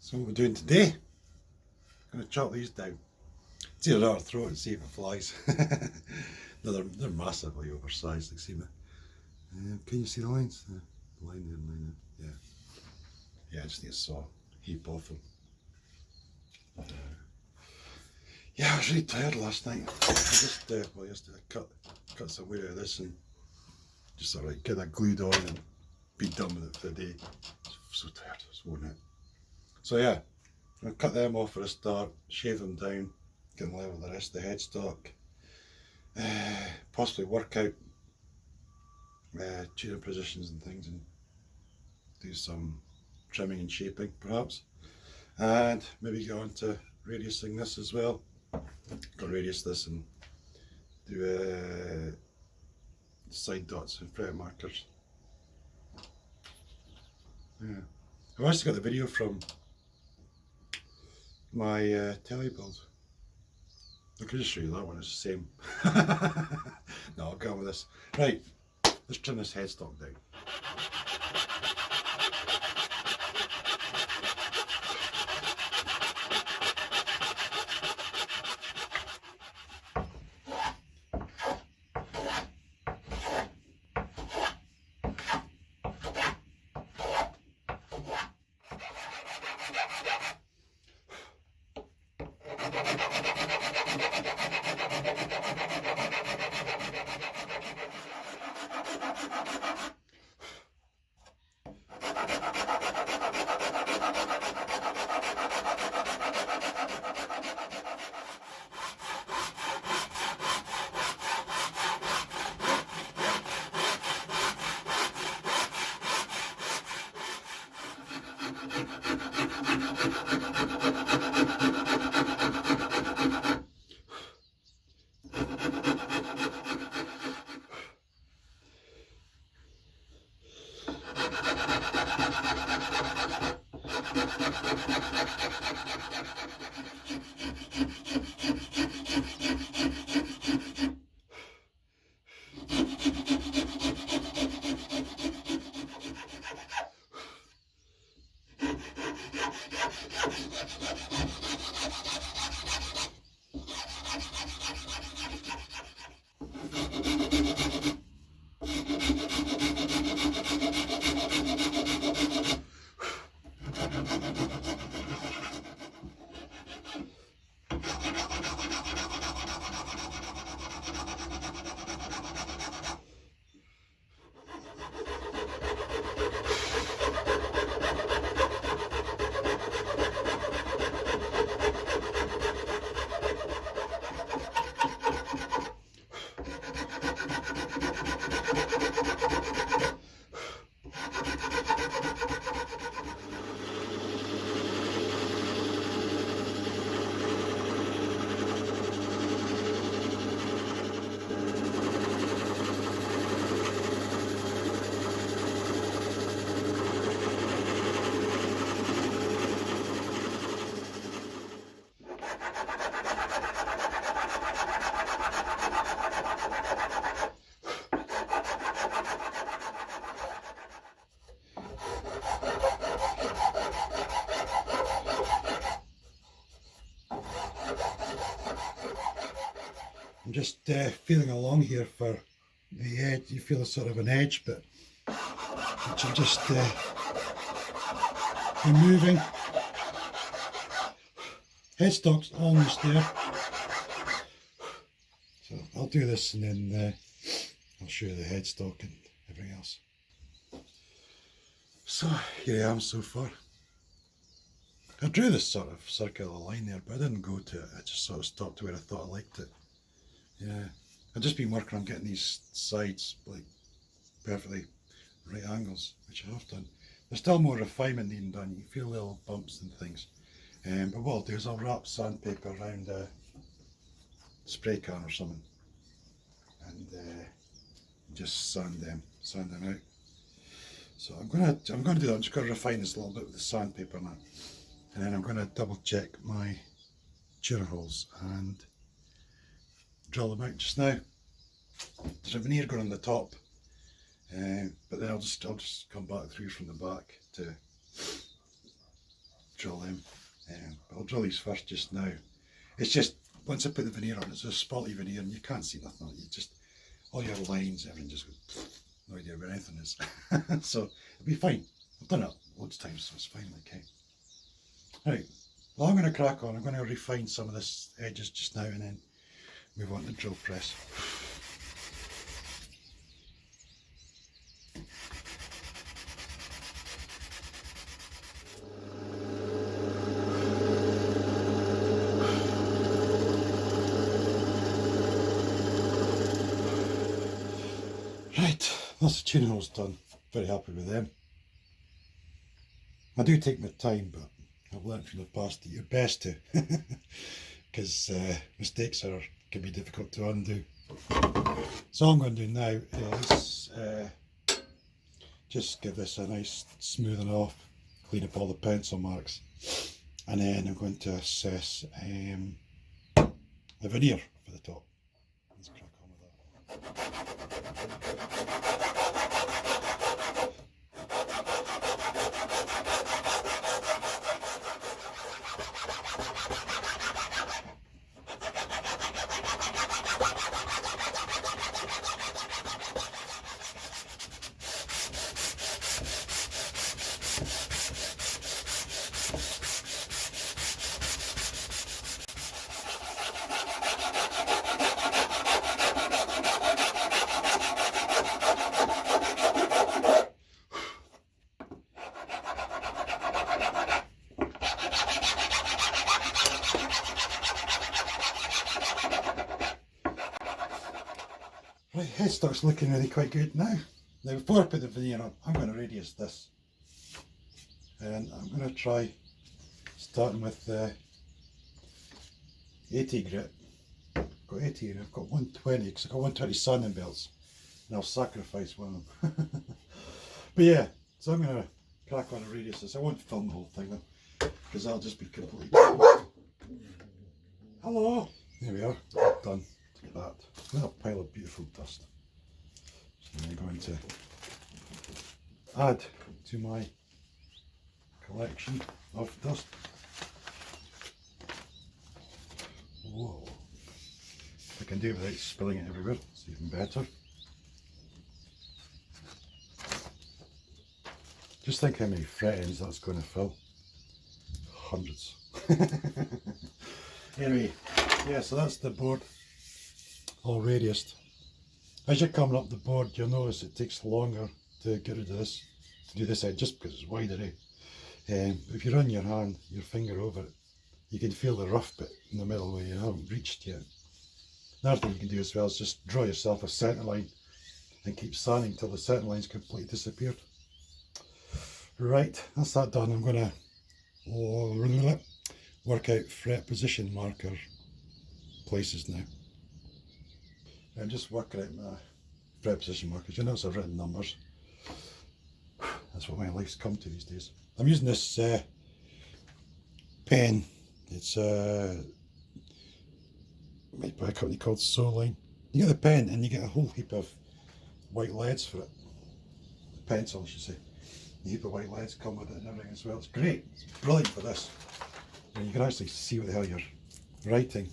So what we're doing today, I'm going to chop these down. It's either that or throw it and see if it flies. No, they're massively oversized, like see me. Can you see the lines? The line there, line there. Yeah. Yeah, I just need to saw heap off them. Yeah, I was really tired last night. I just, cut some weight out of this and just sort of get that glued on and be done with it for the day. I'm so tired, I was worn out. So yeah, I'm going to cut them off for a start, shave them down, get them level with the rest of the headstock, possibly work out tuning positions and things and do some trimming and shaping perhaps, and maybe go on to radiusing this as well. Go radius this and do side dots and fret markers. Yeah, I've actually got the video from my telly build. I could just show you that one, it's the same. No, I'll go on with this. Right, let's trim this headstock down. I'm just feeling along here for the edge. You feel a sort of an edge bit, which I'm just removing. Headstock's almost there. So I'll do this and then I'll show you the headstock and everything else. So here I am so far. I drew this sort of circular line there, but I didn't go to it. I just sort of stopped to where I thought I liked it. Yeah, I've just been working on getting these sides like perfectly right angles, which I have done. There's still more refinement needing done. You can feel little bumps and things. But what I'll do is I'll wrap sandpaper around a spray can or something, and just sand them out. So I'm gonna do that. I'm just gonna refine this a little bit with the sandpaper now, and then I'm gonna double check my tuner holes and drill them out just now. There's a veneer going on the top, but then I'll just come back through from the back to drill them. But I'll drill these first just now. It's just, once I put the veneer on, it's a spotty veneer and you can't see nothing on it. You just, all your lines, everything just goes, no idea where anything is. So it'll be fine. I've done it loads of times, so it's fine, okay. Right, well I'm going to crack on. I'm going to refine some of this edges just now and then move on to the drill press. Right, that's the tuning holes done. Very happy with them. I do take my time, but I've learned from the past that you're best to, because mistakes can be difficult to undo. So all I'm going to do now is just give this a nice smoothing off, clean up all the pencil marks, and then I'm going to assess the veneer for the top. Let's crack on with that. Right, headstock's looking really quite good now. Now before I put the veneer on, I'm going to radius this. And I'm going to try starting with 80 grit. I've got 80 and I've got 120 because I've got 120 sanding belts. And I'll sacrifice one of them. But yeah, so I'm going to crack on a radius this. I won't film the whole thing though, because that'll just be completely... Hello! There we are, done. Look at that. What a pile of beautiful dust. So I'm going to add to my collection of dust. Whoa. If I can do it without spilling it everywhere, it's even better. Just think how many fret ends that's going to fill. Hundreds. Anyway, yeah, so that's the board all radiused. As you're coming up the board, you'll notice it takes longer to get rid of this, to do this end, just because it's wider. If you run your hand, your finger over it, you can feel the rough bit in the middle where you haven't reached yet. Another thing you can do as well is just draw yourself a centre line and keep sanding till the centre line's completely disappeared. Right, that's that done. I'm going to work out fret position marker places now. I'm just working out my fret position markers. You notice I've written numbers. That's what my life's come to these days. I'm using this pen. It's made by a company called Soline. You get the pen and you get a whole heap of white leads for it. Pencil, I should say. A heap of white leads come with it and everything as well. It's great. It's brilliant for this. And you can actually see what the hell you're writing.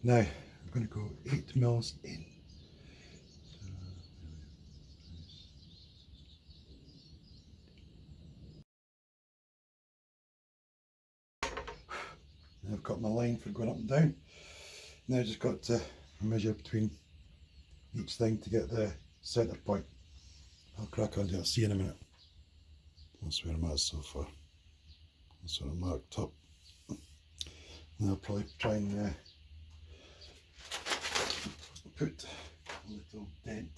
Now, I'm going to go 8 mils in. And I've got my line for going up and down. Now I've just got to measure between each thing to get the centre point. I'll crack on to it. I'll see you in a minute. That's where I'm at so far. That's what I marked up. And I'll probably try and put a little dent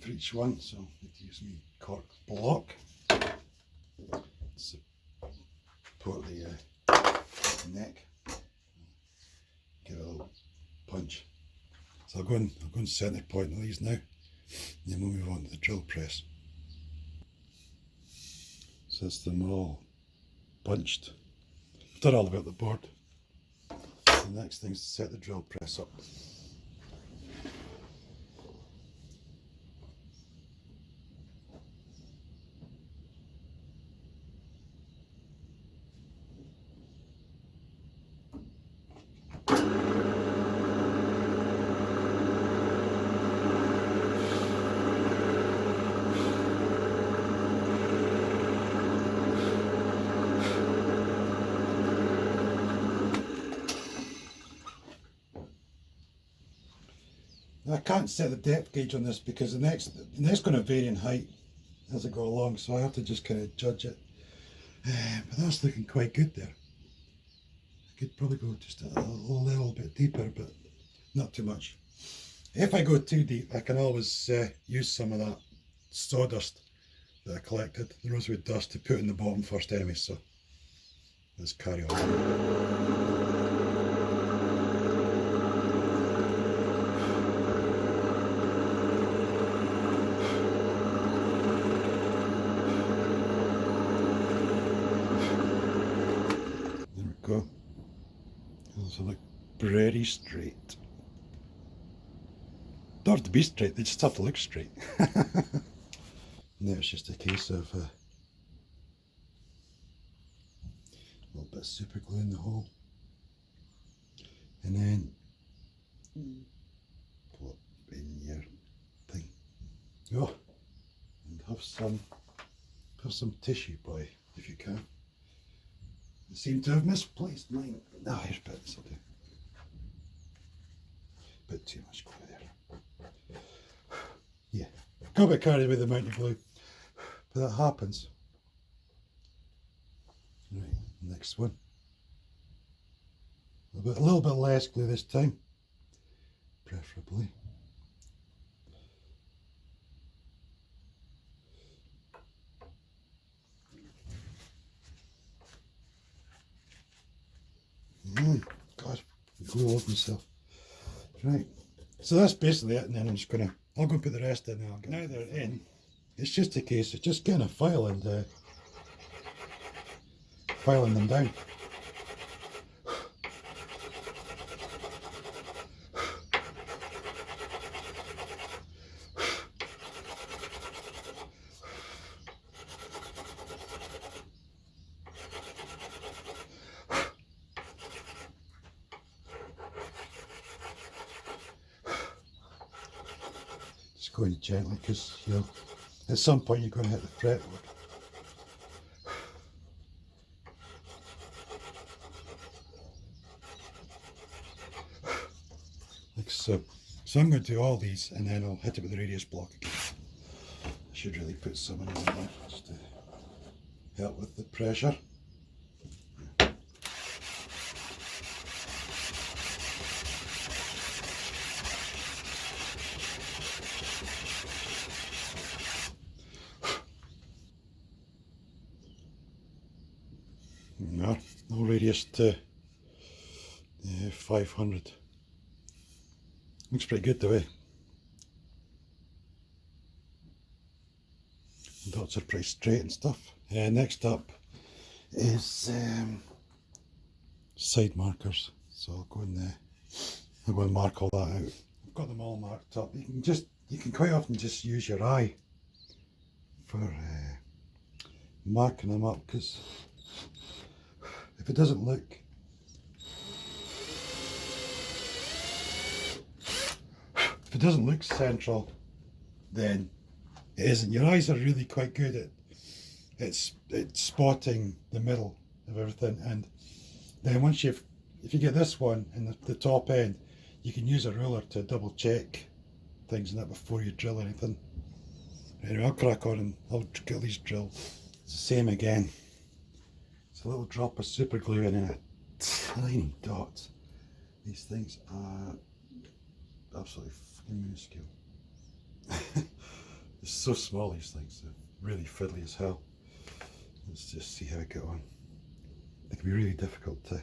for each one. So I need to use my cork block to support the neck. Give it a little punch. So I'll go and centre point on these now, and then we'll move on to the drill press. So that's them all punched. I've done all about the board. The next thing is to set the drill press up. I can't set the depth gauge on this because the next going to vary in height as I go along, so I have to just kind of judge it. But that's looking quite good there. I could probably go just a little bit deeper, but not too much. If I go too deep, I can always use some of that sawdust that I collected, the rosewood dust, to put in the bottom first anyway, so let's carry on. Go. Those look pretty straight. Don't have to be straight, they just have to look straight. Now it's just a case of a little bit of super glue in the hole, and then pull up in your thing. Oh, and have some tissue, boy, if you can. I seem to have misplaced mine. Ah, here's bits, I'll do. Bit too much glue there. Yeah, got a bit carried away with the amount of glue, but that happens. Right, next one. A little bit less glue this time, preferably. God, glue over myself. Right, so that's basically it, and then I'll go and put the rest in now. Now they're in, it's just a case of just getting a file and filing them down. Going gently, because at some point you're going to hit the fretboard. Like so. So I'm going to do all these and then I'll hit it with the radius block again. I should really put some in there just to help with the pressure. No radius to 500. Looks pretty good the way. Dots are pretty straight and stuff. Next up is side markers. So I'll go in there. I'll go and mark all that out. I've got them all marked up. You can quite often just use your eye for marking them up, because if it doesn't look central, then it isn't. Your eyes are really quite good at spotting the middle of everything, and then if you get this one in the top end, you can use a ruler to double check things in that before you drill anything. Anyway, I'll crack on and I'll get these drilled. It's the same again. It's a little drop of super glue and then a tiny dot. These things are absolutely fucking minuscule. They're so small, these things. They're really fiddly as hell. Let's just see how I get on. They can be really difficult to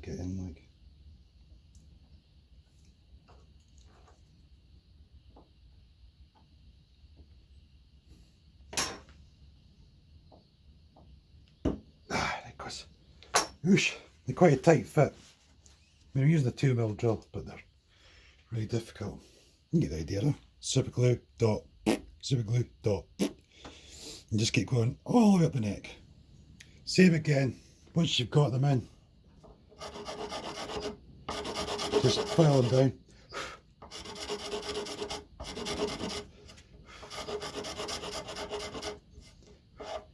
get in, like. That goes. Oosh, they're quite a tight fit. I mean, I'm using a 2mm drill, but they're really difficult. You get the idea, though. Super glue, dot, super glue, dot. And just keep going all the way up the neck. Same again, once you've got them in. Just file them down.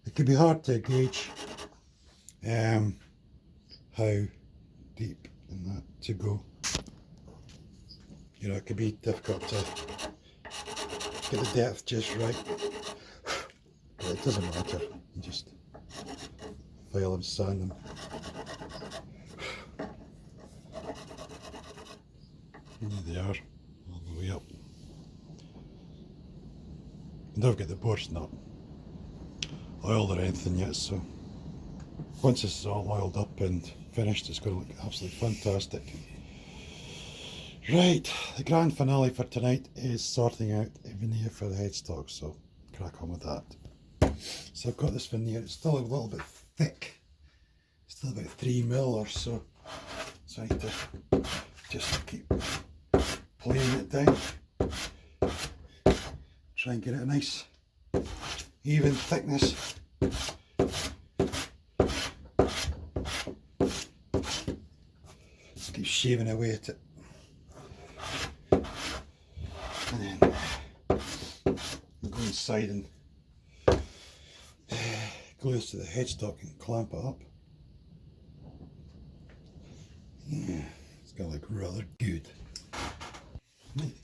It can be hard to gauge how deep in that to go. You know, it can be difficult to get the depth just right, but it doesn't matter. You just file and sand them. And there they are, all the way up. And I've got the board's not oiled or anything yet, so once this is all oiled up and finished, it's going to look absolutely fantastic. Right, the grand finale for tonight is sorting out a veneer for the headstock, so crack on with that. So I've got this veneer, it's still a little bit thick, still about 3mm or so, so I need to just keep playing it down, try and get it a nice even thickness. Just keep shaving away at it. And then go inside and glue this to the headstock and clamp it up. Yeah, it's gonna look rather good.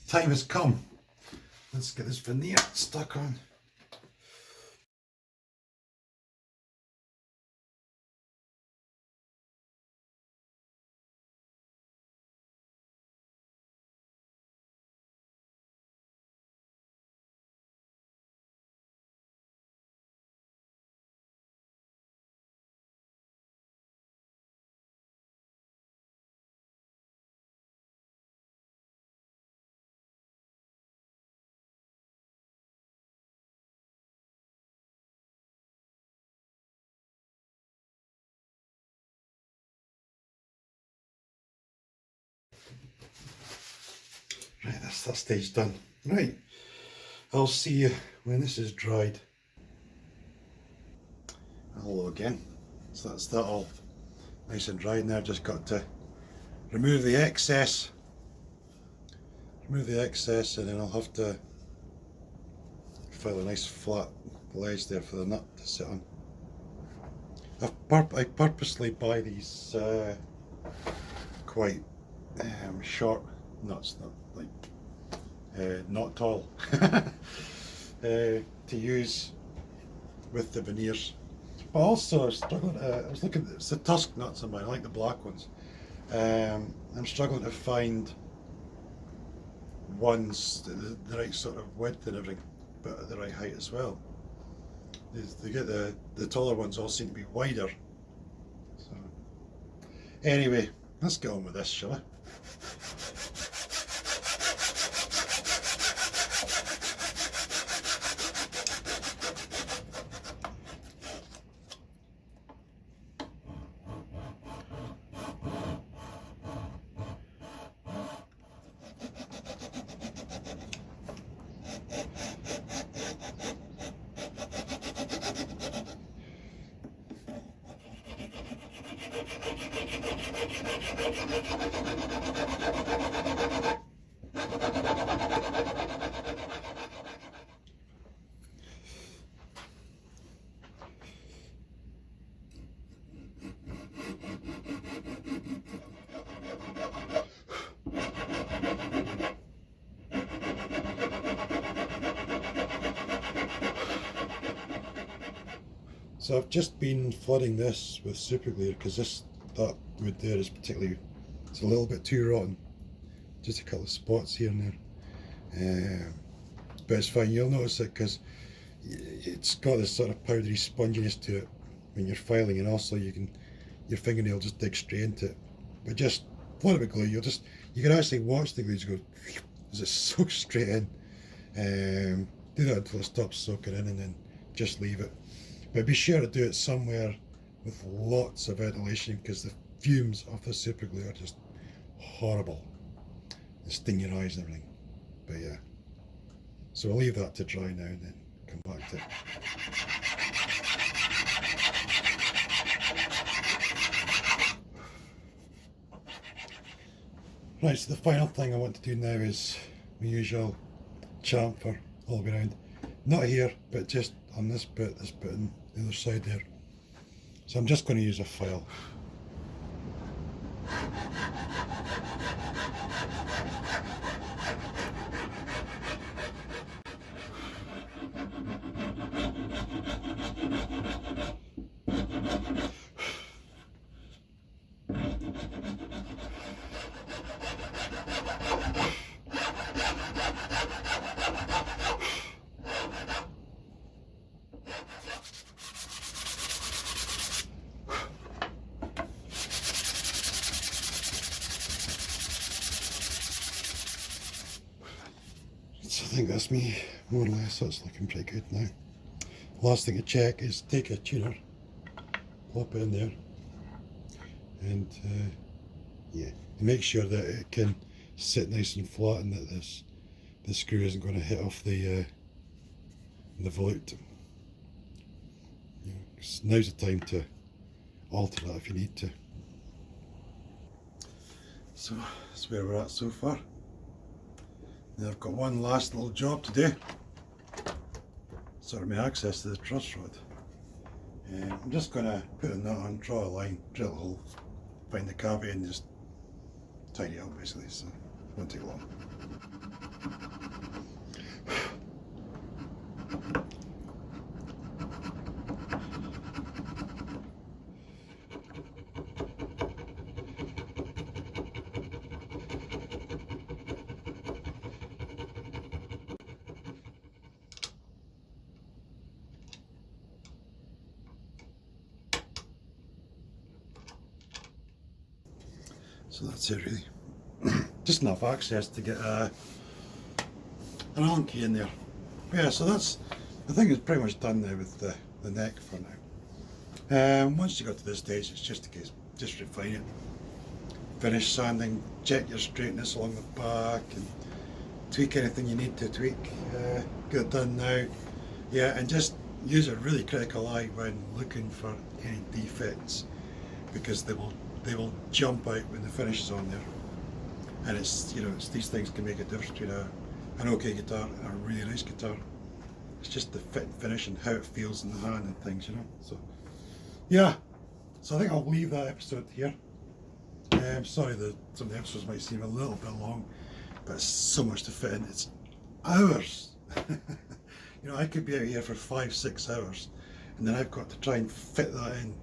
Time has come. Let's get this veneer stuck on. Right, that's that stage done. Right, I'll see you when this is dried. Hello again. So that's that all nice and dried now. Just got to remove the excess. And then I'll have to file a nice flat ledge there for the nut to sit on. I purposely buy these quite short nuts, not like not tall, to use with the veneers. But also I was looking at the tusk nuts on mine, I like the black ones. I'm struggling to find ones the right sort of width and everything, but at the right height as well. They get the taller ones all seem to be wider. So anyway, let's get on with this, shall we? So I've just been flooding this with super glue because that wood there is particularly, it's a little bit too rotten. Just a couple of spots here and there. But it's fine, you'll notice it because it's got this sort of powdery sponginess to it when you're filing, and also your fingernail just dig straight into it. But just flood it with glue, you can actually watch the glue just go as it soaks straight in. Do that until it stops soaking in, and then just leave it. But be sure to do it somewhere with lots of ventilation, because the fumes of the super glue are just horrible. They sting your eyes and everything. But yeah. So we'll leave that to dry now and then come back to it. Right, so the final thing I want to do now is my usual chamfer all the way around. Not here, but just on this bit and the other side there. So I'm just going to use a file. So I think that's me, more or less. That's looking pretty good now. Last thing to check is take a tuner, plop it in there, and yeah, make sure that it can sit nice and flat and that the screw isn't going to hit off the volute. Yeah, 'cause now's the time to alter that if you need to. So that's where we're at so far. Now I've got one last little job to do. Sort of my access to the truss rod. I'm just going to put a nut on, draw a line, drill a hole, find the cavity and just tidy it up basically, so it won't take long. So that's it really. Just enough access to get an Allen key in there. Yeah, so that's, I think it's pretty much done now with the neck for now. Once you got to this stage, it's just a case, just refine it. Finish sanding, check your straightness along the back and tweak anything you need to tweak. Get it done now. Yeah, and just use a really critical eye when looking for any defects, because they will jump out when the finish is on there. And it's, you know, these things can make a difference between an okay guitar and a really nice guitar. It's just the fit and finish and how it feels in the hand and things, you know. So yeah, so I think I'll leave that episode here. Sorry that some of the episodes might seem a little bit long, but it's so much to fit in. It's hours. You know, I could be out here for 5-6 hours, and then I've got to try and fit that in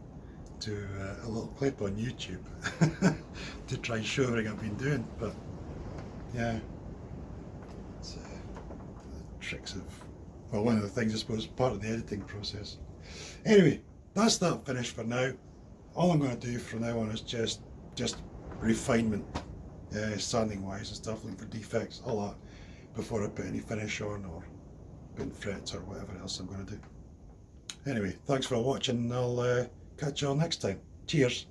to a little clip on YouTube to try and show everything I've been doing. But yeah, it's the tricks of, well, one of the things I suppose part of the editing process. Anyway, that's that finished for now. All I'm going to do from now on is just refinement, sanding wise and stuff, looking for defects, all that, before I put any finish on or putting frets or whatever else I'm going to do. Anyway, thanks for watching. I'll catch you all next time. Cheers.